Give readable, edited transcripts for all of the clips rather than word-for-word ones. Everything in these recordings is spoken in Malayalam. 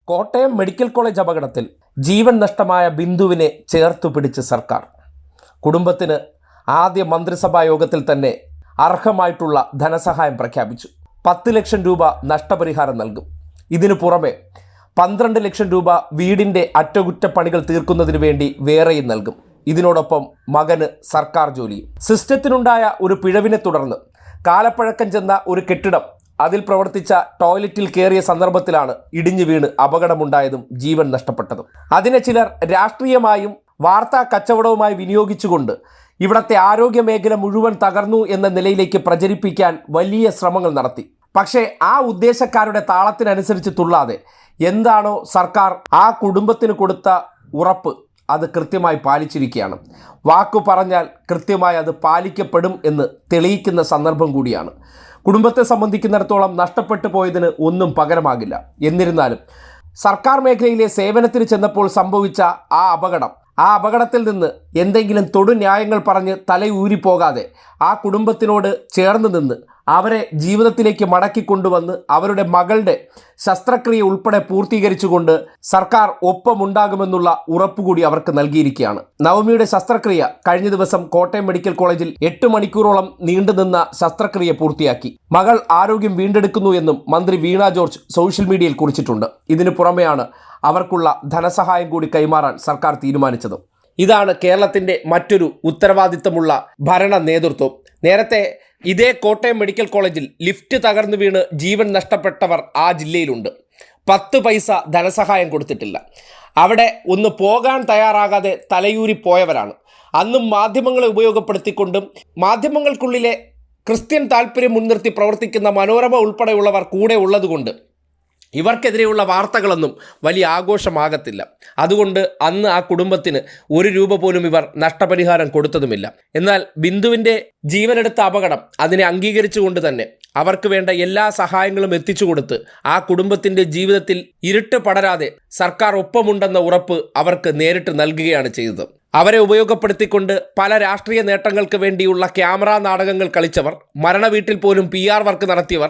കോട്ടയം മെഡിക്കൽ കോളേജ് അപകടത്തിൽ ജീവൻ നഷ്ടമായ ബിന്ദുവിനെ ചേർത്തു പിടിച്ച് സർക്കാർ. കുടുംബത്തിന് ആദ്യ മന്ത്രിസഭാ യോഗത്തിൽ തന്നെ അർഹമായിട്ടുള്ള ധനസഹായം പ്രഖ്യാപിച്ചു. 10 ലക്ഷം രൂപ നഷ്ടപരിഹാരം നൽകും. ഇതിനു പുറമെ 12 ലക്ഷം രൂപ വീടിൻ്റെ അറ്റകുറ്റപ്പണികൾ തീർക്കുന്നതിന് വേണ്ടി വേറെയും നൽകും. ഇതിനോടൊപ്പം മകന് സർക്കാർ ജോലിയും. സിസ്റ്റത്തിനുണ്ടായ ഒരു പിഴവിനെ തുടർന്ന് കാലപ്പഴക്കം ചെന്ന ഒരു കെട്ടിടം അതിൽ പ്രവർത്തിച്ച ടോയ്ലറ്റിൽ കയറിയ സന്ദർഭത്തിലാണ് ഇടിഞ്ഞു വീണ് അപകടമുണ്ടായതും ജീവൻ നഷ്ടപ്പെട്ടതും. അതിനെ ചിലർ രാഷ്ട്രീയമായും വാർത്താ കച്ചവടവുമായി വിനിയോഗിച്ചുകൊണ്ട് ഇവിടത്തെ ആരോഗ്യ മേഖല മുഴുവൻ തകർന്നു എന്ന നിലയിലേക്ക് പ്രചരിപ്പിക്കാൻ വലിയ ശ്രമങ്ങൾ നടത്തി. പക്ഷേ ആ ഉദ്ദേശക്കാരുടെ താളത്തിനനുസരിച്ച് തുള്ളാതെ എന്താണോ സർക്കാർ ആ കുടുംബത്തിന് കൊടുത്ത ഉറപ്പ് അത് കൃത്യമായി പാലിച്ചിരിക്കുകയാണ്. വാക്കു പറഞ്ഞാൽ കൃത്യമായി അത് പാലിക്കപ്പെടും എന്ന് തെളിയിക്കുന്ന സന്ദർഭം കൂടിയാണ്. കുടുംബത്തെ സംബന്ധിക്കുന്നിടത്തോളം നഷ്ടപ്പെട്ടു പോയതിന് ഒന്നും പകരമാകില്ല. എന്നിരുന്നാലും സർക്കാർ മേഖലയിലെ സേവനത്തിന് ചെന്നപ്പോൾ സംഭവിച്ച ആ അപകടത്തിൽ നിന്ന് എന്തെങ്കിലും തൊടുന്യായങ്ങൾ പറഞ്ഞ് തലയൂരിപ്പോകാതെ ആ കുടുംബത്തിനോട് ചേർന്ന് നിന്ന് അവരെ ജീവിതത്തിലേക്ക് മടക്കിക്കൊണ്ടുവന്ന് അവരുടെ മകളുടെ ശസ്ത്രക്രിയ ഉൾപ്പെടെ പൂർത്തീകരിച്ചുകൊണ്ട് സർക്കാർ ഒപ്പമുണ്ടാകുമെന്നുള്ള ഉറപ്പുകൂടി അവർക്ക് നൽകിയിരിക്കുകയാണ്. നവമിയുടെ ശസ്ത്രക്രിയ കഴിഞ്ഞ ദിവസം കോട്ടയം മെഡിക്കൽ കോളേജിൽ 8 മണിക്കൂറോളം നീണ്ടുനിന്ന ശസ്ത്രക്രിയ പൂർത്തിയാക്കി. മകൾ ആരോഗ്യം വീണ്ടെടുക്കുന്നു എന്നും മന്ത്രി വീണ ജോർജ് സോഷ്യൽ മീഡിയയിൽ കുറിച്ചിട്ടുണ്ട്. ഇതിനു പുറമെയാണ് അവർക്കുള്ള ധനസഹായം കൂടി കൈമാറാൻ സർക്കാർ തീരുമാനിച്ചത്. ഇതാണ് കേരളത്തിൻ്റെ മറ്റൊരു ഉത്തരവാദിത്തമുള്ള ഭരണ നേതൃത്വം. നേരത്തെ ഇതേ കോട്ടയം മെഡിക്കൽ കോളേജിൽ ലിഫ്റ്റ് തകർന്നു വീണ് ജീവൻ നഷ്ടപ്പെട്ടവർ ആ ജില്ലയിലുണ്ട്. 10 പൈസ ധനസഹായം കൊടുത്തിട്ടില്ല. അവിടെ ഒന്ന് പോകാൻ തയ്യാറാകാതെ തലയൂരി പോയവരാണ്. അന്നും മാധ്യമങ്ങളെ ഉപയോഗപ്പെടുത്തിക്കൊണ്ടും മാധ്യമങ്ങൾക്കുള്ളിലെ ക്രിസ്ത്യൻ താല്പര്യം മുൻനിർത്തി പ്രവർത്തിക്കുന്ന മനോരമ ഉൾപ്പെടെയുള്ളവർ കൂടെ ഉള്ളതുകൊണ്ട് ഇവർക്കെതിരെയുള്ള വാർത്തകളൊന്നും വലിയ ആഘോഷമാകത്തില്ല. അതുകൊണ്ട് അന്ന് ആ കുടുംബത്തിന് 1 രൂപ പോലും ഇവർ നഷ്ടപരിഹാരം കൊടുത്തതുമില്ല. എന്നാൽ ബിന്ദുവിൻ്റെ ജീവനെടുത്ത അപകടം അതിനെ അംഗീകരിച്ചുകൊണ്ട് തന്നെ അവർക്ക് വേണ്ട എല്ലാ സഹായങ്ങളും എത്തിച്ചു കൊടുത്ത് ആ കുടുംബത്തിൻ്റെ ജീവിതത്തിൽ ഇരുട്ട് പടരാതെ സർക്കാർ ഒപ്പമുണ്ടെന്ന ഉറപ്പ് അവർക്ക് നേരിട്ട് നൽകുകയാണ് ചെയ്തത്. അവരെ ഉപയോഗപ്പെടുത്തിക്കൊണ്ട് പല രാഷ്ട്രീയ നേട്ടങ്ങൾക്ക് വേണ്ടിയുള്ള ക്യാമറ നാടകങ്ങൾ കളിച്ചവർ, മരണ വീട്ടിൽ പോലും PR വർക്ക് നടത്തിയവർ,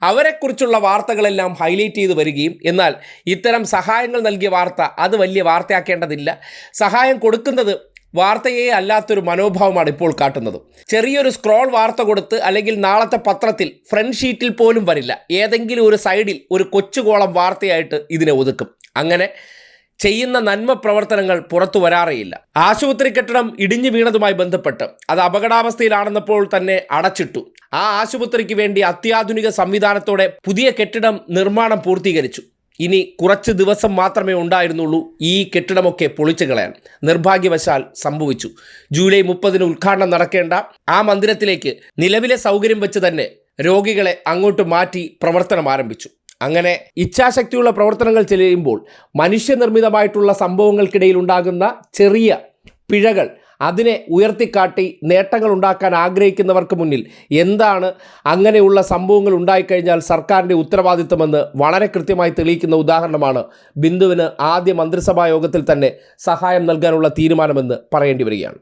അവരെക്കുറിച്ചുള്ള വാർത്തകളെല്ലാം ഹൈലൈറ്റ് ചെയ്ത് വരികയും എന്നാൽ ഇത്തരം സഹായങ്ങൾ നൽകിയ വാർത്ത അത് വലിയ വാർത്തയാക്കേണ്ടതില്ല, സഹായം കൊടുക്കുന്നത് വാർത്തയെ അല്ലാത്തൊരു മനോഭാവമാണ് ഇപ്പോൾ കാട്ടുന്നത്. ചെറിയൊരു സ്ക്രോൾ വാർത്ത കൊടുത്ത് അല്ലെങ്കിൽ നാളത്തെ പത്രത്തിൽ ഫ്രണ്ട് ഷീറ്റിൽ പോലും വരില്ല, ഏതെങ്കിലും ഒരു സൈഡിൽ ഒരു കൊച്ചുകോളം വാർത്തയായിട്ട് ഇതിനെ ഒതുക്കും. അങ്ങനെ ചെയ്യുന്ന നന്മ പ്രവർത്തനങ്ങൾ പുറത്തു വരാറേയില്ല. ആശുപത്രി കെട്ടിടം ഇടിഞ്ഞു വീണതുമായി ബന്ധപ്പെട്ട് അത് അപകടാവസ്ഥയിലാണെന്നപ്പോൾ തന്നെ അടച്ചിട്ടു. ആ ആശുപത്രിക്ക് വേണ്ടി അത്യാധുനിക സംവിധാനത്തോടെ പുതിയ കെട്ടിടം നിർമ്മാണം പൂർത്തീകരിച്ചു. ഇനി കുറച്ച് ദിവസം മാത്രമേ ഉണ്ടായിരുന്നുള്ളൂ ഈ കെട്ടിടമൊക്കെ പൊളിച്ചു കളയാൻ. നിർഭാഗ്യവശാൽ സംഭവിച്ചു. ജൂലൈ 30 ഉദ്ഘാടനം നടക്കേണ്ട ആ മന്ദിരത്തിലേക്ക് നിലവിലെ സൗകര്യം വെച്ച് തന്നെ രോഗികളെ അങ്ങോട്ട് മാറ്റി പ്രവർത്തനം ആരംഭിച്ചു. അങ്ങനെ ഇച്ഛാശക്തിയുള്ള പ്രവർത്തനങ്ങൾ ചെയ്യുമ്പോൾ മനുഷ്യനിർമ്മിതമായിട്ടുള്ള സംഭവങ്ങൾക്കിടയിൽ ഉണ്ടാകുന്ന ചെറിയ പിഴകൾ അതിനെ ഉയർത്തിക്കാട്ടി നേട്ടങ്ങൾ ഉണ്ടാക്കാൻ ആഗ്രഹിക്കുന്നവർക്ക് മുന്നിൽ എന്താണ് അങ്ങനെയുള്ള സംഭവങ്ങൾ ഉണ്ടായിക്കഴിഞ്ഞാൽ സർക്കാരിൻ്റെ ഉത്തരവാദിത്തമെന്ന് വളരെ കൃത്യമായി തെളിയിക്കുന്ന ഉദാഹരണമാണ് ബിന്ദുവിന് ആദ്യ മന്ത്രിസഭാ യോഗത്തിൽ തന്നെ സഹായം നൽകാനുള്ള തീരുമാനമെന്ന് പറയേണ്ടി വരികയാണ്.